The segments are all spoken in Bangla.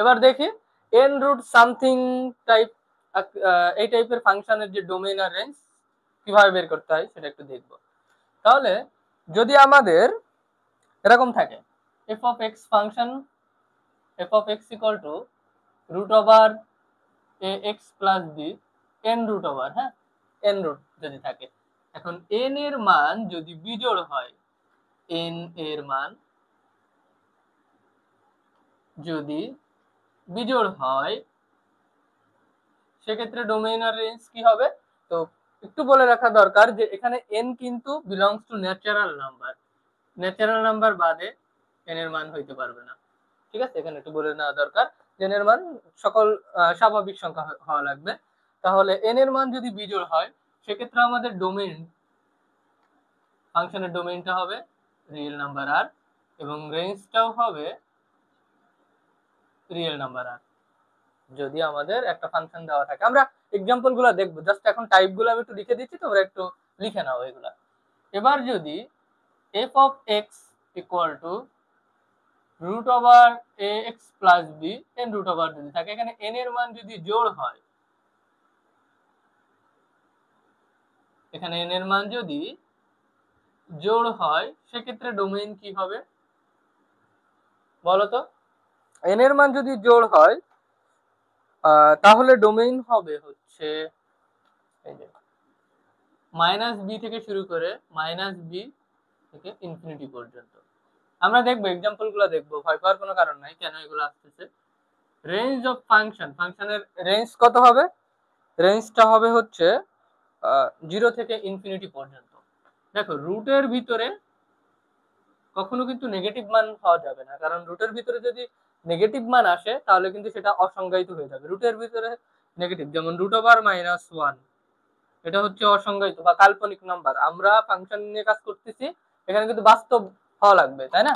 এবার দেখি এন রুট সামথিং টাইপ, এই টাইপের ফাংশনের যে ডোমেইন আর রেঞ্জ কিভাবে বের করতে হয় সেটা একটু দেখব। তাহলে যদি আমাদের এরকম থাকে F of X function, F of x equal to root over A x plus B N root over, হ্যাঁ, এন রুট যদি থাকে, এখন এন এর মান যদি বিজোড় হয়, এন এর মান যদি বিজোড় হয় সেক্ষেত্রে ডোমেইন আর রেঞ্জ কি হবে? তো একটু বলে রাখা দরকার যে এখানে এন কিন্তু belongs to natural number, natural number বাদে এন এর মান হইতে পারবে না, ঠিক আছে? এখানে একটু বলে নেওয়া দরকার যে এন এর মান সকল স্বাভাবিক সংখ্যা হওয়া লাগবে। তাহলে এন এর মান যদি বিজোড় হয় সেক্ষেত্রে আমাদের ডোমেইন, ফাংশনের ডোমেইনটা হবে রিয়েল নাম্বার আর এবং রেঞ্জটাও হবে রিয়েল নাম্বার আর। যদি আমাদের একটা ফাংশন দেওয়া থাকে, আমরা এক্সাম্পল গুলো দেখবো, জাস্ট এখন টাইপ গুলো আমি একটু লিখে দিচ্ছি, তোমরা একটু লিখে নাও এগুলা। এবার যদি f of x equal to root over A x plus B N root over যদি থাকে, এখানে এন এর মান যদি জোড় হয়, এখানে এন এর মান যদি জোড় হয় সেক্ষেত্রে ডোমেইন কি হবে বলতো? এন এর মান যদি জোড় হয় তাহলে ডোমেইন হবে হচ্ছে এই যে মাইনাস বি থেকে শুরু করে মাইনাস বি থেকে ইনফিনিটি পর্যন্ত। আমরা দেখবো এক্সাম্পল গুলো দেখবো, ভয় পাওয়ার কোনো কারণ নাই কেন এগুলো আসতেছে। রেঞ্জ অফ ফাংশন, ফাংশনের রেঞ্জ কত হবে? রেঞ্জটা হবে হচ্ছে 0 থেকে ইনফিনিটি পর্যন্ত। দেখো রুটের ভিতরে কখনো কিন্তু নেগেটিভ মান হওয়া যাবে না, কারণ রুটের ভিতরে যদি নেগেটিভ মান আসে তাহলে কিন্তু সেটা অসংজ্ঞায়িত হয়ে যাবে। রুটের ভিতরে নেগেটিভ, যেমন রুট ওভার -1, এটা হচ্ছে অসংজ্ঞায়িত বা কাল্পনিক নাম্বার। আমরা ফাংশন নিয়ে কাজ করতেছি, এখানে কিন্তু বাস্তব হওয়া লাগবে, তাই না?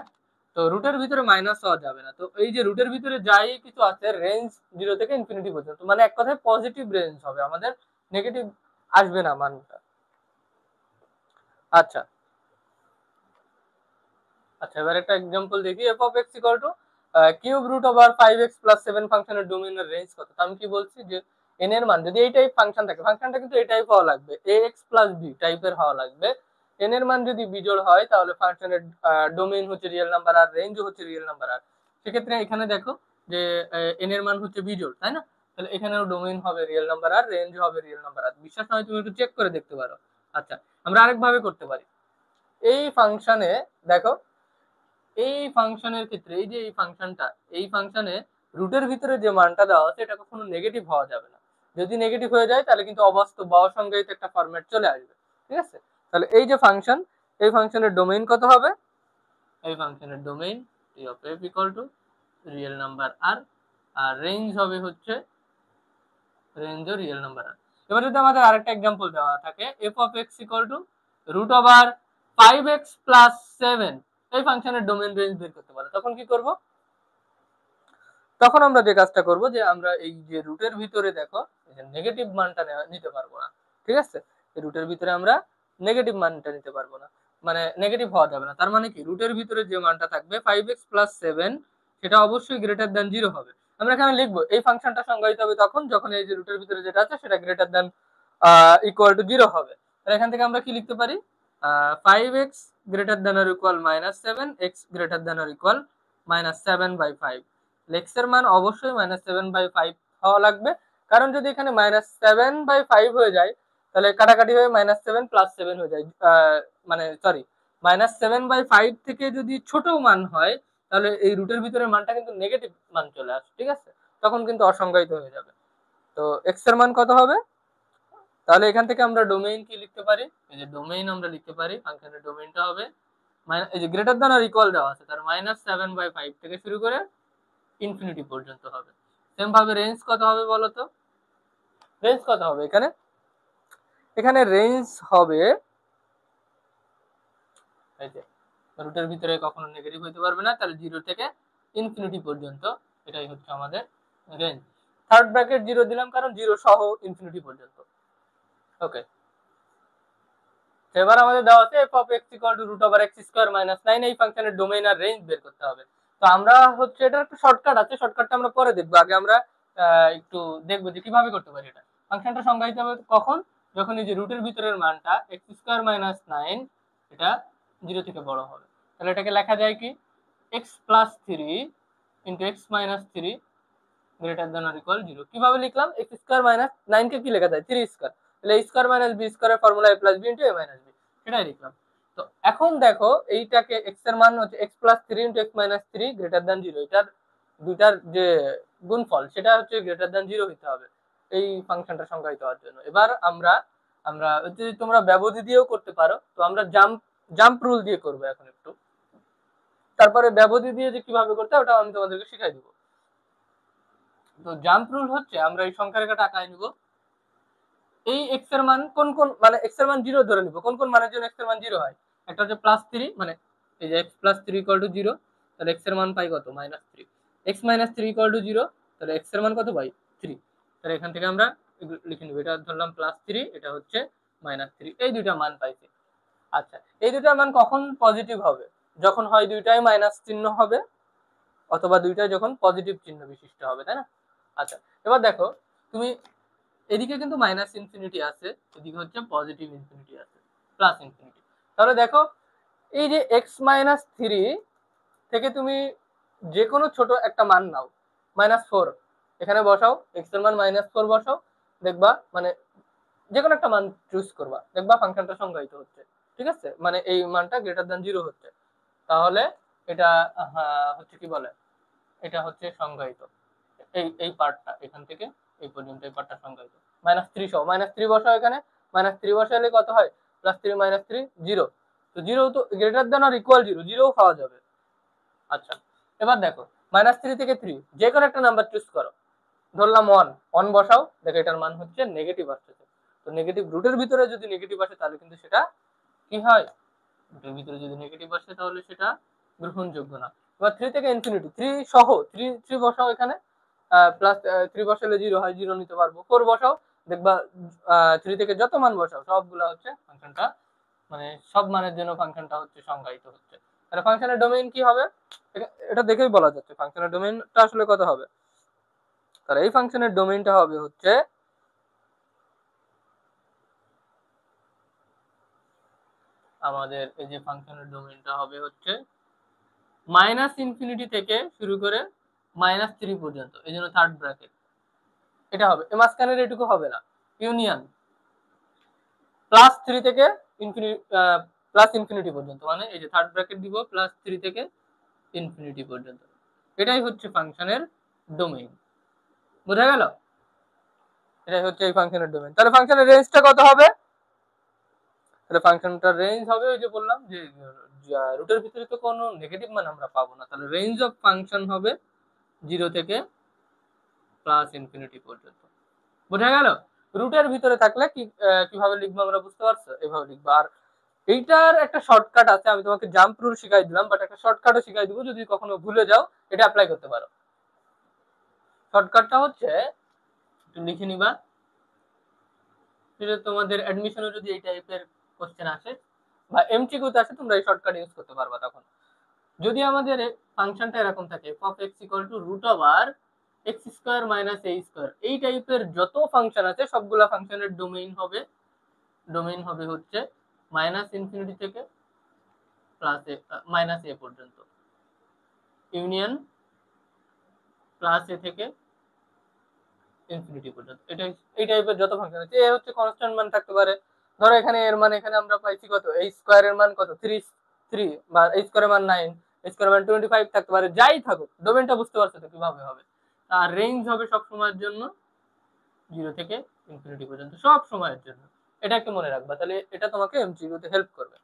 তো রুটের ভিতরে মাইনাস হওয়া যাবে না। তো এই যে রুটের ভিতরে যাই কিছু আছে রেঞ্জ 0 থেকে ইনফিনিটি পর্যন্ত, মানে এক কথায় পজিটিভ রেঞ্জ হবে, আমাদের নেগেটিভ আসবে না মানটা। আচ্ছা আচ্ছা, এবার একটা এক্সাম্পল দেখি। F of x equal to cube root over 5x plus 7 ফাংশনের ডোমেইনের রেঞ্জ কত? আমি কি বলছি যে এন এর মান যদি এই টাইপ ফাংশন থাকে, ফাংশনটা কিন্তু এই টাইপ হওয়া লাগবে, ax প্লাস b টাইপের হওয়া লাগবে। এন এর মান যদি বিজোড় হয় তাহলে ফাংশনের ডোমেইন হচ্ছে রিয়েল নাম্বার আর রেঞ্জও হচ্ছে রিয়েল নাম্বার আর। সেক্ষেত্রে এখানে দেখো যে এন এর মান হচ্ছে বিজোড়, তাই না? তাহলে এখানেও ডোমেইন হবে রিয়েল নাম্বার আর, রেঞ্জ হবে রিয়েল নাম্বার আর। বিশ্বাস হয় তুমি একটু চেক করে দেখতে পারো। আচ্ছা, আমরা আরেকভাবে করতে পারি। এই ফাংশনে দেখো, এই ফাংশনের ক্ষেত্রে এই যে এই ফাংশনটা, এই ফাংশনে রুটের ভিতরে যে মানটা দেওয়া আছে এটা কখনো নেগেটিভ হওয়া যাবে না। যদি নেগেটিভ হয়ে যায় তাহলে কিন্তু অবাস্তব বা অসংজ্ঞায়িত একটা ফরম্যাট চলে আসবে, ঠিক আছে? তাহলে এই যে ফাংশন, এই ফাংশনের ডোমেইন কত হবে? এই ফাংশনের ডোমেইন টি of f equal to real number R, আর রেঞ্জ হবে হচ্ছে রেঞ্জ ও রিয়েল নাম্বার আর। এবার যদি আমাদের আরেকটা এক্সাম্পল দেওয়া থাকে F of x equal to root over 5x plus 7, এই ফাংশনের ডোমেইন রেঞ্জ বের করতে পারে, তখন কি করব? তখন আমরা যে কাজটা করব যে আমরা এই যে রুটের ভিতরে দেখো এই যে নেগেটিভ মানটা নিতে পারবো না, ঠিক আছে? এই রুটের ভিতরে আমরা নেগেটিভ মানটা নিতে পারবো না, মানে নেগেটিভ হওয়া যাবে না। তার মানে কি রুটের ভিতরে যে মানটা থাকবে 5x প্লাস 7 সেটা অবশ্যই গ্রেটার দ্যান 0 হবে। আমরা এখানে লিখবো এই ফাংশনটা সংজ্ঞায়িত হবে তখন যখন এই যে রুটের ভিতরে যেটা আছে সেটা গ্রেটার দ্যান ইকুয়াল টু 0 হবে। তাহলে এখান থেকে আমরা কি লিখতে পারি? 5x greater than or equal -7, x greater than or equal -7/5। X এর মান অবশ্যই -7/5 হওয়া লাগবে, কারণ যদি এখানে -7/5 হয়ে যায় তাহলে কাটাকাটি হয়ে -7 + 7 হয়ে যায়, মানে সরি, -7/5 থেকে যদি ছোট মান হয় তাহলে এই রুটের ভিতরে মানটা কিন্তু নেগেটিভ মান চলে আসে, ঠিক আছে? তখন কিন্তু অসংজ্ঞায়িত হয়ে যাবে। তো এক্স এর মান কত হবে? তাহলে এখান থেকে আমরা ডোমেইন কি লিখতে পারি? এই যে ডোমেইন আমরা লিখতে পারি, ফাংশনের ডোমেইনটা হবে এই যে গ্রেটার দ্যান আর ইকুয়াল দেওয়া আছে তার -7/5 থেকে শুরু করে ইনফিনিটি পর্যন্ত হবে। সেম ভাবে রেঞ্জ কত হবে বলো তো? রেঞ্জ কত হবে এখানে? এখানে রেঞ্জ হবে এই যে রুটের ভিতরে কখনো নেগেটিভ হইতে পারবে না, তাহলে 0 থেকে ইনফিনিটি পর্যন্ত, এটাই হচ্ছে আমাদের রেঞ্জ। থার্ড ব্র্যাকেট 0 দিলাম কারণ 0 সহ ইনফিনিটি পর্যন্ত। ওকে, এবার আমাদের দেওয়া আছে f of x equal to root over x square minus 9, এই ফাংশনের ডোমেইন আর রেঞ্জ বের করতে হবে। তো তো আমরা হচ্ছে এটা একটা শর্টকাট আছে, শর্টকাটটা আমরা পরে দেখবো। আগে আমরা একটু দেখবো যে কিভাবে করতে পারি এটা। ফাংশনটা সংজ্ঞায়িত হবে কখন, যখন এই যে রুটের ভিতরের মানটা এক্স স্কোয়ার মাইনাস নাইন এটা 0 থেকে বড় হবে। তাহলে এটাকে লেখা যায় কি, x plus three into x minus three greater than or equal 0। কিভাবে লিখলাম, এক্স স্কোয়ার মাইনাস নাইন কে কি লেখা যায়, থ্রি স্কোয়ার, তাহলে এ স্কোয়ার মাইনাস বি স্কোয়ারের ফর্মুলা এ প্লাস বি ইন্টু এ মাইনাস বি, সেটাই লিখলাম। তো এখন দেখো এইটাকে এক্স এর মান হচ্ছে x plus three into x minus three greater than 0, এটার দুইটার যে গুণফল সেটা হচ্ছে গ্রেটার দেন 0 হইতে হবে এই ফাংশনটা সংজ্ঞায়িত হওয়ার জন্য। এবার আমরা আমরা যদি তোমরা ব্যবধি দিয়েও করতে পারো, তো আমরা জাম্প রুল দিয়ে করবো এখন একটু, তারপরে ব্যবধি দিয়ে যে কিভাবে করতে হয় ওটা আমি তোমাদেরকে শিখাই দিব। তো জাম্প রুল হচ্ছে আমরা এই সংখ্যা রেখাটা আঁকায় নিব, এই এক্স এর মান কোন কোন মানে এক্স এর মান 0 ধরে নিব, কোন কোন মানের জন্য এক্স এর মান 0 হয়। একটা হচ্ছে প্লাস 3, মানে এই যে এক্স প্লাস 3 ইকুয়াল টু 0, তাহলে এক্স এর মান পাই কত, minus 3। X minus 3 equal to 0, তাহলে এক্স এর মান কত পাই, 3। তাহলে এখান থেকে আমরা লিখে নিব, এটা ধরলাম প্লাস 3, এটা হচ্ছে মাইনাস 3, এই দুইটা মান পাইছি। আচ্ছা, এই দুইটা মান কখন পজিটিভ হবে, যখন হয় দুইটাই মাইনাস চিহ্ন হবে, অথবা দুইটাই যখন পজিটিভ চিহ্ন বিশিষ্ট হবে, তাই না। আচ্ছা, এবার দেখো তুমি এদিকে কিন্তু মাইনাস ইনফিনিটি আছে, এদিকে হচ্ছে পজিটিভ ইনফিনিটি আছে, প্লাস ইনফিনিটি। তাহলে দেখো এই যে এক্স মাইনাস থ্রি থেকে তুমি যে কোনো ছোট একটা মান নাও, মাইনাস ফোর এখানে বসাও, এক্স এর মান মাইনাস ফোর বসাও, দেখবা মানে যে কোনো একটা মান চুজ করবা, দেখবা ফাংশনটা সংজ্ঞায়িত হচ্ছে, ঠিক আছে, মানে এই মানটা গ্রেটার দ্যান 0 হচ্ছে। তাহলে এটা হচ্ছে কি বলে, এটা হচ্ছে সংজ্ঞায়িত, এই এই পার্টটা এখান থেকে এই পর্যন্ত এই পার্টটা সংজ্ঞায়িত। মাইনাস থ্রি সহ মাইনাস থ্রি বসাও, এখানে মাইনাস থ্রি বসালে কত হয়, প্লাস থ্রি মাইনাস থ্রি 0, তো 0 তো গ্রেটার দেন আর ইকুয়াল 0, 0 পাওয়া যাবে। আচ্ছা, এবার দেখো মাইনাস থ্রি থেকে থ্রি যে কোনো একটা নাম্বার চুজ করো, ধরলাম ওয়ান, ওয়ান বসাও, দেখো এটার মান হচ্ছে নেগেটিভ আসছে। তো নেগেটিভ রুটের ভিতরে যদি নেগেটিভ আসে তাহলে কিন্তু সেটা কি হয়, রুটের ভিতরে যদি নেগেটিভ আসে তাহলে সেটা গ্রহণযোগ্য না। এবার থ্রি থেকে ইনফিনিটি, থ্রি সহ থ্রি থ্রি বসাও, এখানে প্লাস থ্রি বসালে 0 হয়, 0 নিতে পারবো। ফোর বসাও, দেখবা থ্রি থেকে যত মান বসাও সবগুলা হচ্ছে ফাংশনটা, মানে সব মানের জন্য ফাংশনটা হচ্ছে সংজ্ঞায়িত হচ্ছে। তাহলে ফাংশনের ডোমেইন কি হবে, এটা দেখেই বলা যাচ্ছে ফাংশনের ডোমেইনটা আসলে কত হবে। তাহলে এই ফাংশনের ডোমেইনটা হবে হচ্ছে আমাদের, এই যে ফাংশনের ডোমেইনটা হবে হচ্ছে মাইনাস ইনফিনিটি থেকে শুরু করে মাইনাস থ্রি পর্যন্ত, এই জন্য থার্ড ব্র্যাকেট এটা হবে, এই মাঝখানের এটুকু হবে না, ইউনিয়ন প্লাস থ্রি থেকে ইনফিনিটি, প্লাস ইনফিনিটি পর্যন্ত, মানে এই যে থার্ড ব্র্যাকেট দিব প্লাস থ্রি থেকে ইনফিনিটি পর্যন্ত, এটাই হচ্ছে ফাংশনের ডোমেইন। বোঝা গেল, এটাই হচ্ছে এই ফাংশনের ডোমেইন। তাহলে ফাংশনের রেঞ্জটা কত হবে, তাহলে ফাংশনটার রেঞ্জ হবে ওই যে বললাম যে রুটের ভিতরে তো কোনো নেগেটিভ মান আমরা পাবো না, তাহলে রেঞ্জ অফ ফাংশন হবে 0 থেকে প্লাস ইনফিনিটি পর্যন্ত। বোঝা গেল, রুটের ভিতরে থাকলে কিভাবে লিখবো আমরা বুঝতে পারছো, এভাবে লিখবো। আর এইটার একটা শর্টকাট আছে, আমি তোমাকে জাম্প রুল শিখাই দিলাম, বাট একটা শর্টকাটও শিখাই দিব, যদি কখনো ভুলে যাও এটা অ্যাপ্লাই করতে পারো। শর্টকাটটা হচ্ছে একটু লিখে নিবা, তোমাদের অ্যাডমিশনে যদি এই টাইপের কোশ্চেন আসে বা এমসিকিউতে আসে, তোমরা এই শর্টকাট ইউজ করতে পারবা। তখন যদি আমাদের ফাংশনটা এরকম থাকে f of x equal to root over x square minus a square, এই টাইপের যত ফাংশন আছে সবগুলা ফাংশনের ডোমেইন হবে হচ্ছে মাইনাস ইনফিনিটি থেকে প্লাস এ মাইনাস এ পর্যন্ত, ইউনিয়ন প্লাস এ থেকে ইনফিনিটি পর্যন্ত, এটাই এই টাইপের যত ফাংশন আছে। এ হচ্ছে কনস্ট্যান্ট মান থাকতে পারে, ধরো এখানে এর মান, এখানে আমরা পাইছি কত, এই স্কয়ারের মান কত, 3 বা এই স্কয়ারের মান 9, এই স্কয়ারের মান 25 থাকতে পারে, যাই থাকুক ডোমেইনটা বুঝতে পারছো তো কিভাবে হবে। আর রেঞ্জ হবে সব সময়ের জন্য 0 থেকে ইনফিনিটি পর্যন্ত, সব সময়ের জন্য, এটা একটু মনে রাখবা, তাহলে এটা তোমাকে এমসিকিউতে হেল্প করবে।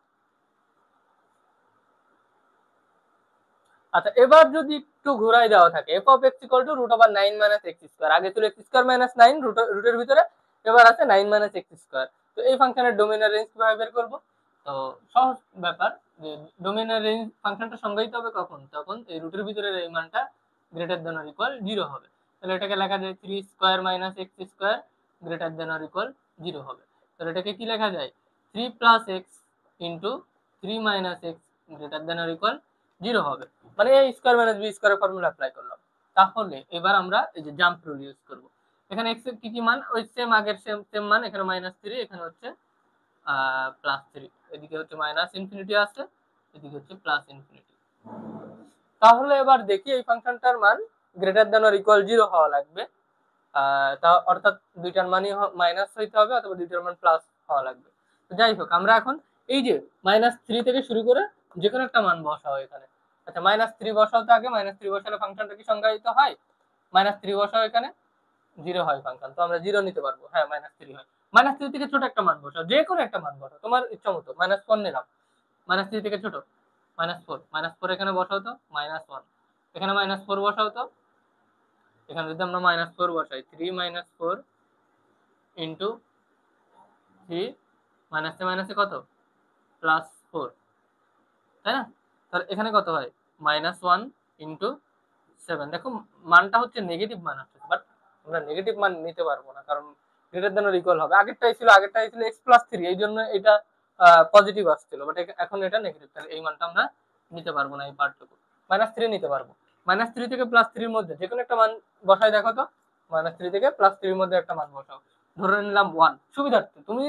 আচ্ছা, এবার যদি একটু ঘুরাই দেওয়া থাকে f of x equal to root over 9 minus x square, আগে ছিল x square minus 9 রুটের ভিতরে, এবার আছে 9 minus x square। তো এই ফাংশনের ডোমেইনের রেঞ্জ কিভাবে বের করব, তো সহজ ব্যাপার, যে ডোমেইনের রেঞ্জ ফাংশনটা সংজ্ঞায়িত হবে কখন, তখন এই রুটের ভিতরের এই মানটা গ্রেটার দেন অর ইকুয়াল 0 হবে। তাহলে এটাকে লেখা যায় 3 square minus x square greater than or equal 0 হবে। তাহলে এটাকে কি লেখা যায়, 3 plus x into 3 minus x greater than or equal zero হবে, মানে এ স্কোয়ার মাইনাস বি স্কোয়ারের ফর্মুলা অ্যাপ্লাই করলাম। তাহলে এবার আমরা এই যে জাম্প রুল ইউজ করব। এখানে এক্স এর কি কি মান, ওই সেম আগের সেম মান, এখানে -3, এখানে হচ্ছে +3, এদিকে হচ্ছে মাইনাস ইনফিনিটি আছে, এদিকে হচ্ছে প্লাস ইনফিনিটি। তাহলে এবার দেখি এই ফাংশনটার মান গ্রেটার দ্যান অর ইকুয়াল 0 হওয়া লাগবে, তা অর্থাৎ দুইটার মানই মাইনাস হইতে হবে অথবা দুইটার মান প্লাস হওয়া লাগবে। তো যাই হোক, আমরা এখন এই যে -3 থেকে শুরু করে যে কোনো একটা মান বসাও এখানে। আচ্ছা, -3 বসাও, তো আগে -3 বসালে ফাংশনটা কি সংজ্ঞায়িত হয়? -3 বসাও, এখানে 0 হয় ফাংশন, তো আমরা 0 নিতে পারবো। হ্যাঁ, -3 হয়। -3 থেকে ছোট একটা মান বসাও, যে কোনো একটা মান বসাও তোমার ইচ্ছা মতো। -4 নিলাম, -3 থেকে ছোট -4 এখানে বসাও তো, -1 এখানে -4 বসাও তো। এখানে যদি আমরা -4 বসাই, 3 -4 ইন্টু 3, মাইনাসে মাইনাসে কত, +4, তাই না? তাহলে এখানে কত হয়, -1 ইন্টু 7। দেখো মানটা হচ্ছে নেগেটিভ মান আসছে, বাট আমরা নেগেটিভ মান নিতে পারবো না, কারণ গ্রেটার দ্যান অর ইকুয়াল হবে। আগেরটাই ছিল x+3, এই জন্য এটা পজিটিভ আসছিল, বাট এখন এটা নেগেটিভ, তাহলে এই মানটা আমরা নিতে পারবো না, এই পার্টটুকু। -3 নিতে পারবো। -3 থেকে +3 মধ্যে যে কোনো একটা মান বসাই, দেখো তো। -3 থেকে +3 মধ্যে একটা মান বসাও, ধরে নিলাম 1। সুবিধার্থে তুমি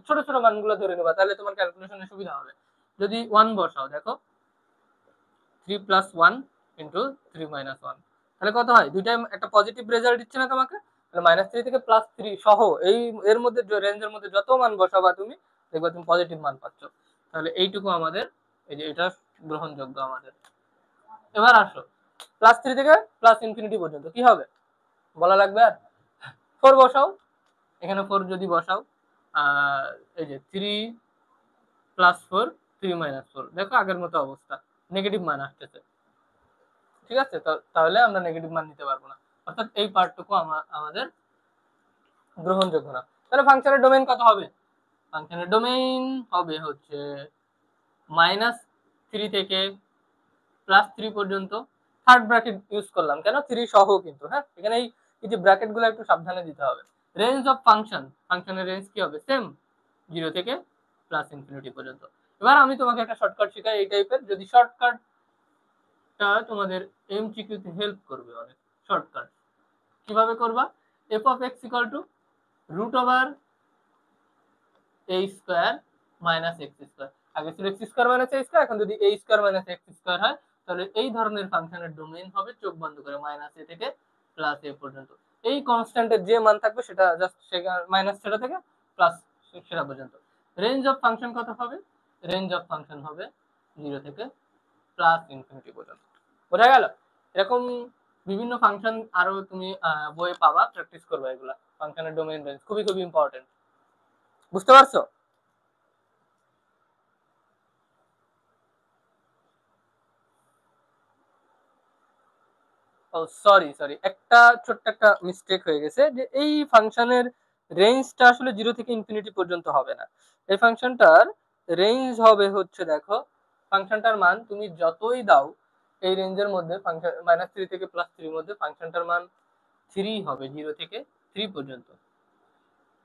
ছোট ছোট মানগুলো ধরে নেবা, তাহলে তোমার ক্যালকুলেশনে সুবিধা হবে। যদি 1 বসাও, দেখো 3 + 1 ইন্টু 3 - 1, তাহলে কত হয়? দুইটাই একটা পজিটিভ রেজাল্ট দিচ্ছে না তোমাকে? তাহলে -3 থেকে +3 সহ এই এর মধ্যে রেঞ্জের মধ্যে যত মান বসাবা তুমি, দেখবা তুমি পজিটিভ মান পাচ্ছ। তাহলে এইটুকু আমাদের, এই যে এটা গ্রহণযোগ্য আমাদের। এবার আসো +3 থেকে +∞ পর্যন্ত কি হবে বলা লাগবে আর? 4 বসাও, এখানে 4 যদি বসাও, এই যে 3 + 4, 3 - 4, দেখো আগের মতো অবস্থা, নেগেটিভ মান আসতেছে। ঠিক আছে, তাহলে আমরা নেগেটিভ মান নিতে পারবো না, অর্থাৎ এই পার্টটুকু আমাদের গ্রহণযোগ্য না। তাহলে ফাংশনের ডোমেইন কত হবে? ফাংশনের ডোমেইন হবে হচ্ছে -3 থেকে +3 পর্যন্ত। থার্ড ব্র্যাকেট ইউজ করলাম কেন? 3 সহ কিন্তু, হ্যাঁ, এখানে এই যে ব্র্যাকেট গুলো একটু সাবধানে দিতে হবে। রেঞ্জ অফ ফাংশন, ফাংশনের রেঞ্জ কি হবে? সেম, 0 থেকে +∞ পর্যন্ত। এবার আমি তোমাকে একটা শর্টকাট শেখাই এই টাইপের, যদি শর্টকাটটা তোমাদের এমসিকিউতে হেল্প করবে অনেক। শর্টকাট কিভাবে করবা? f(x) = √a² - x²। আগে ছিল x² - a², এখন যদি a² - x² হয়, তাহলে এই ধরনের ফাংশনের ডোমেইন হবে, চোখ বন্ধ করে, -a থেকে +a পর্যন্ত। এই কনস্ট্যান্টের যে মান থাকবে সেটা জাস্ট মাইনাস সেটা থেকে প্লাস সেটা পর্যন্ত। রেঞ্জ অফ ফাংশন কত হবে? রেঞ্জ অফ ফাংশন হবে 0 থেকে +∞ পর্যন্ত। বোঝা গেল? এরকম বিভিন্ন ফাংশন আরো তুমি বইয়ে পাবা, প্র্যাকটিস করবে এগুলা। ফাংশনের ডোমেইন রেঞ্জ খুবই খুবই ইম্পর্টেন্ট। বুঝতে পারছো? ও সরি সরি, একটা ছোট্ট একটা মিস্টেক হয়ে গেছে, যে এই ফাংশনের রেঞ্জটা আসলে 0 থেকে ইনফিনিটি পর্যন্ত হবে না। এই ফাংশনটার রেঞ্জ হবে হচ্ছে, দেখো ফাংশনটার মান তুমি যতই দাও এই রেঞ্জের মধ্যে, ফাংশন -3 থেকে +3 মধ্যে ফাংশনটার মান 3 হবে, 0 থেকে 3 পর্যন্ত।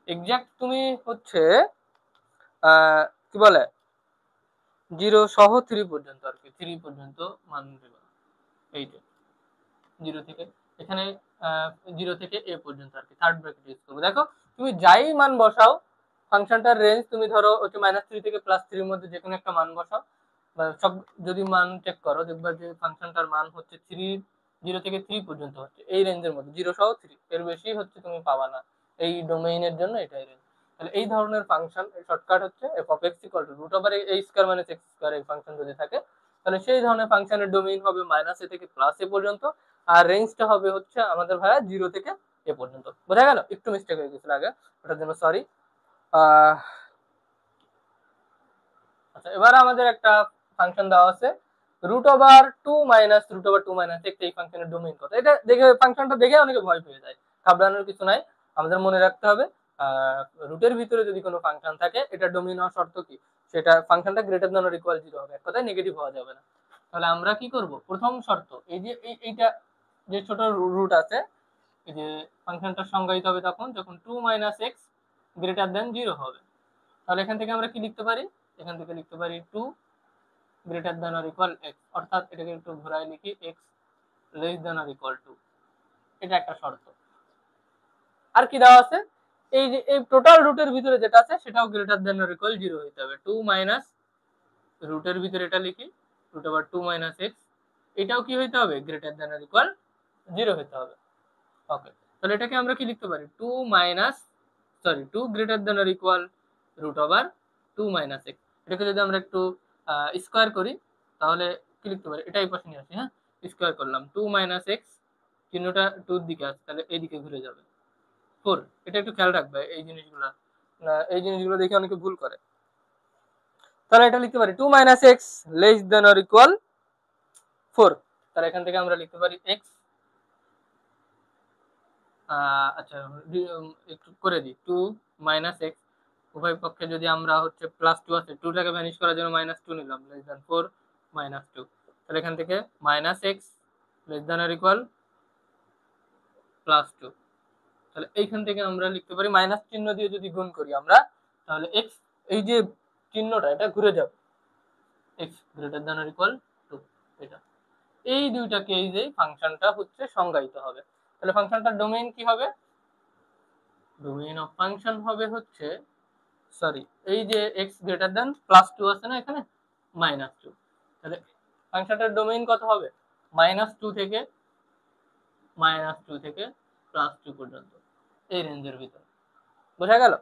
এক্সাক্ট তুমি হচ্ছে কি বলে 0 সহ 3 পর্যন্ত আর কি, 3 পর্যন্ত মান দেবে, এইটা 0 থেকে, এখানে 0 থেকে a পর্যন্ত আর কি, থার্ড ব্র্যাকেট ইউজ করবো। দেখো তুমি যাই মান বসাও, ফাংশনটার রেঞ্জ তুমি ধরো হচ্ছে -3 থেকে +3 মধ্যে যে কোনো একটা মান বসাও, বা সব যদি মান চেক করো, দেখবা যে ফাংশনটার মান হচ্ছে 3, 0 থেকে 3 পর্যন্ত হচ্ছে এই রেঞ্জের মধ্যে, 0 সহ 3, এর বেশি হচ্ছে তুমি পাবা না এই ডোমেইনের জন্য, এটাই রেঞ্জ। তাহলে এই ধরনের ফাংশন শর্টকাট হচ্ছে f(x) = √a² - x²। এই ফাংশন যদি থাকে, তাহলে সেই ধরনের ফাংশনের ডোমেইন হবে -a থেকে +a পর্যন্ত, আর রেঞ্জটা হবে হচ্ছে আমাদের ভাইয়া 0 থেকে এ পর্যন্ত। বোঝা গেল? একটু মিস্টেক হয়ে গেছিল আগে, ওটার জন্য সরি। আচ্ছা, এবার আমাদের একটা ফাংশন দেওয়া আছে √2 - √2 - x। এই ফাংশনের ডোমেইন কত? এটা দেখে, ফাংশনটা দেখে অনেকে ভয় পেয়ে যায়, ঘাবড়ানোর কিছু নাই। আমাদের মনে রাখতে হবে রুটের ভিতরে যদি কোনো ফাংশন থাকে, এটা ডোমেইন হওয়ার শর্ত কি? সেটা ফাংশনটা গ্রেটার দ্যান অর ইকুয়াল 0 হবে, এক কথায় নেগেটিভ হওয়া যাবে না। তাহলে আমরা কি করব? প্রথম শর্ত, এই যে এইটা যে ছোট রুট আছে, এই যে ফাংশনটা সংজ্ঞায়িত হবে তখন যখন 2 - x > 0 হবে। তাহলে এখান থেকে আমরা কি লিখতে পারি? এখান থেকে লিখতে পারি 2 greater than or equal x, অর্থাৎ এটাকে একটু ঘোরায় লিখি x less than or equal to, এটা একটা শর্ত। আর কি দেওয়া আছে, এই যে এই টোটাল রুটের ভিতরে যেটা আছে সেটাও গ্রেটার দ্যান অর ইকুয়াল 0 হইতে হবে। 2 মাইনাস রুটের ভিতরে এটা লিখি রুট ওভার 2 মাইনাস এক্স, এটাও কি হইতে হবে গ্রেটার দ্যান অর ইকুয়াল 0 হইতে হবে। ওকে, তাহলে এটাকে আমরা কি লিখতে পারি 2 minus sorry 2 greater than or equal root over 2 minus x. এটাকে যদি আমরা একটু স্কোয়ার করি তাহলে কি লিখতে পারি, এটাই পাশে নিয়ে আসি, হ্যাঁ স্কোয়ার করলাম 2 মাইনাস এক্স, চিহ্নটা 2 এর দিকে আছে তাহলে এইদিকে ঘুরে যাবে 4। এটা একটু খেয়াল রাখবে এই জিনিসগুলো, এই জিনিসগুলো দেখে অনেকে ভুল করে। তাহলে এটা লিখতে পারি 2 minus x less than or equal 4। তাহলে এখান থেকে আমরা লিখতে পারি এক্স, আচ্ছা একটু করে দিই 2 মাইনাস এক্স, উভয় পক্ষে যদি আমরা হচ্ছে প্লাস 2 আছে 2টাকে ভ্যানিশ করার জন্য মাইনাস 2 নিলাম, লেস দেন 4 মাইনাস 2। তাহলে এখান থেকে minus x less than or equal plus 2। তাহলে এইখান থেকে আমরা লিখতে পারি মাইনাস চিহ্ন দিয়ে যদি গুণ করি আমরা তাহলে এক্স, এই যে চিহ্নটা এটা ঘুরে যাবে, x greater than or equal 2, এটা এই দুইটা কেসে ফাংশনটা হচ্ছে সংজ্ঞায়িত হবে। তাহলে ফাংশনটার ডোমেইন কি হবে, ডোমেইন অফ ফাংশন হবে হচ্ছে সরি এই যে এক্স গ্রেটার দ্যান প্লাস 2 আছে না এখানে মাইনাস 2, তাহলে ফাংশনটার ডোমেইন কত হবে -2 থেকে প্লাস 2 পর্যন্ত, এই রেঞ্জের ভিতরে। বোঝা গেল?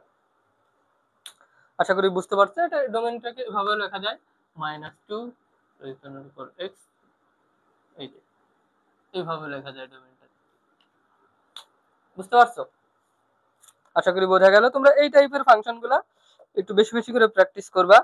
আশা করি বুঝতে পারছো। এটা ডোমেইনটাকে এভাবে লেখা যায় -2 x, এই যে এইভাবে লেখা যায় ডোমেইনটা। বুঝতে পারছো? আশা করি বোঝা গেল। তোমরা এই টাইপের ফাংশনগুলো একটু বেশি বেশি করে প্র্যাকটিস করবা।